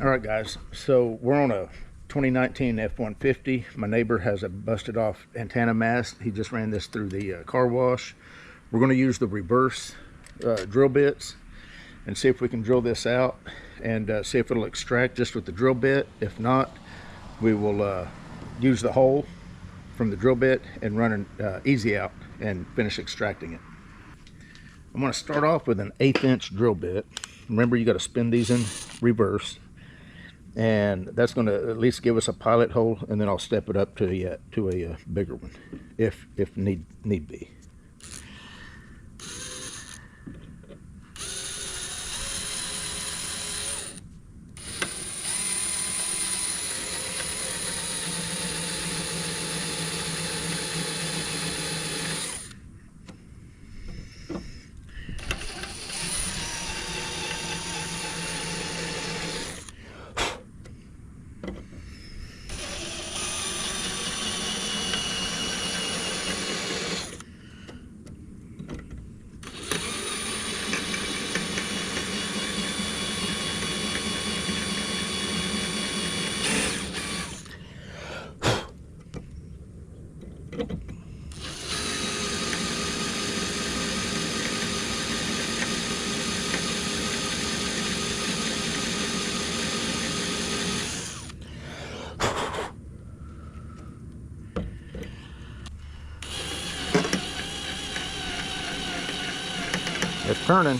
All right, guys, so we're on a 2019 F-150. My neighbor has a busted off antenna mast. He just ran this through the car wash. We're going to use the reverse drill bits and see if we can drill this out and see if it'll extract just with the drill bit. If not, we will use the hole from the drill bit and run an easy out and finish extracting it. I'm going to start off with an 1/8 inch drill bit. Remember, you got to spin these in reverse, and that's going to at least give us a pilot hole, and then I'll step it up to a bigger one if need be. It's turning.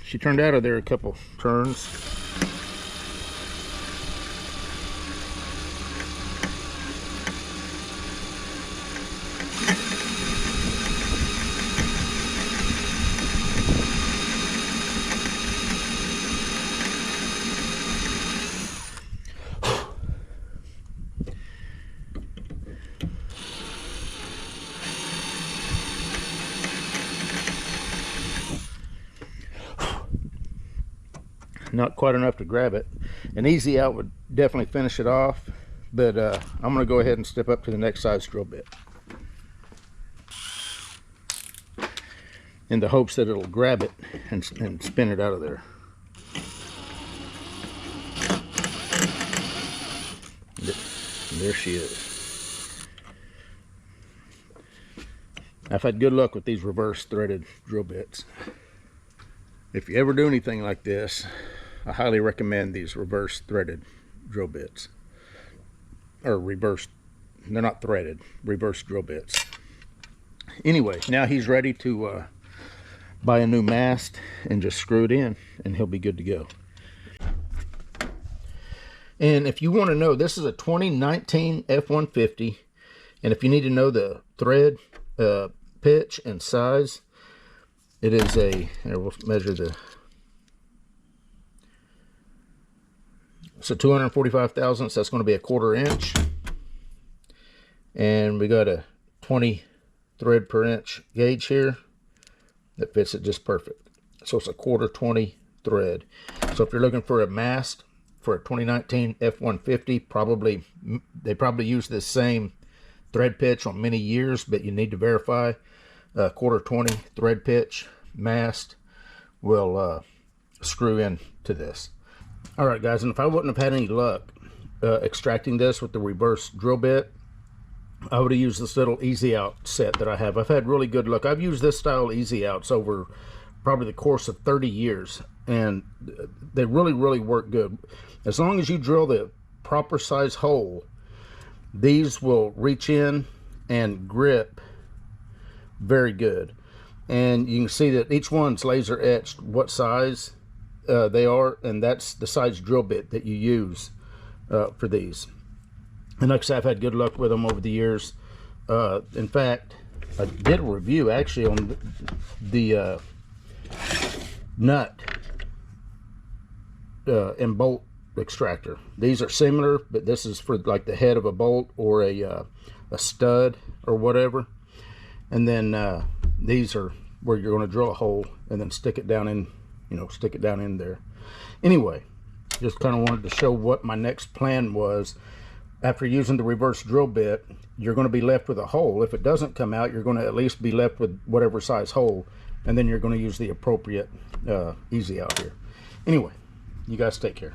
She turned out of there a couple turns. Not quite enough to grab it. An easy out would definitely finish it off, but I'm going to go ahead and step up to the next size drill bit in the hopes that it'll grab it and spin it out of there. There she is. I've had good luck with these reverse threaded drill bits. If you ever do anything like this, I highly recommend these reverse threaded drill bits. Or reverse, they're not threaded, reverse drill bits. Anyway, now he's ready to buy a new mast and just screw it in, and he'll be good to go. And if you want to know, this is a 2019 F-150, and if you need to know the thread pitch and size, it is a, here we'll measure the, it's a 245 thousandths, that's going to be a 1/4 inch. And we got a 20 thread per inch gauge here that fits it just perfect. So it's a 1/4 20 thread. So if you're looking for a mast for a 2019 F-150, they probably use this same thread pitch on many years, but you need to verify. 1/4 20 thread pitch mast will screw in to this. All right, guys, and if I wouldn't have had any luck extracting this with the reverse drill bit, I would have used this little easy out set that I have. I've had really good luck. I've used this style easy outs over probably the course of 30 years, and they really work good. As long as you drill the proper size hole, these will reach in and grip very good. And you can see that each one's laser etched what size they are, and that's the size drill bit that you use for these. And like I said, I've had good luck with them over the years. In fact, I did a review actually on the nut and bolt extractor. These are similar, but this is for like the head of a bolt or a stud or whatever. And then these are where you're going to drill a hole and then stick it down in, stick it down in there. Anyway, just kind of wanted to show what my next plan was after using the reverse drill bit, you're going to be left with a hole. If it doesn't come out, you're going to at least be left with whatever size hole, and then you're going to use the appropriate easy out here. Anyway, you guys take care.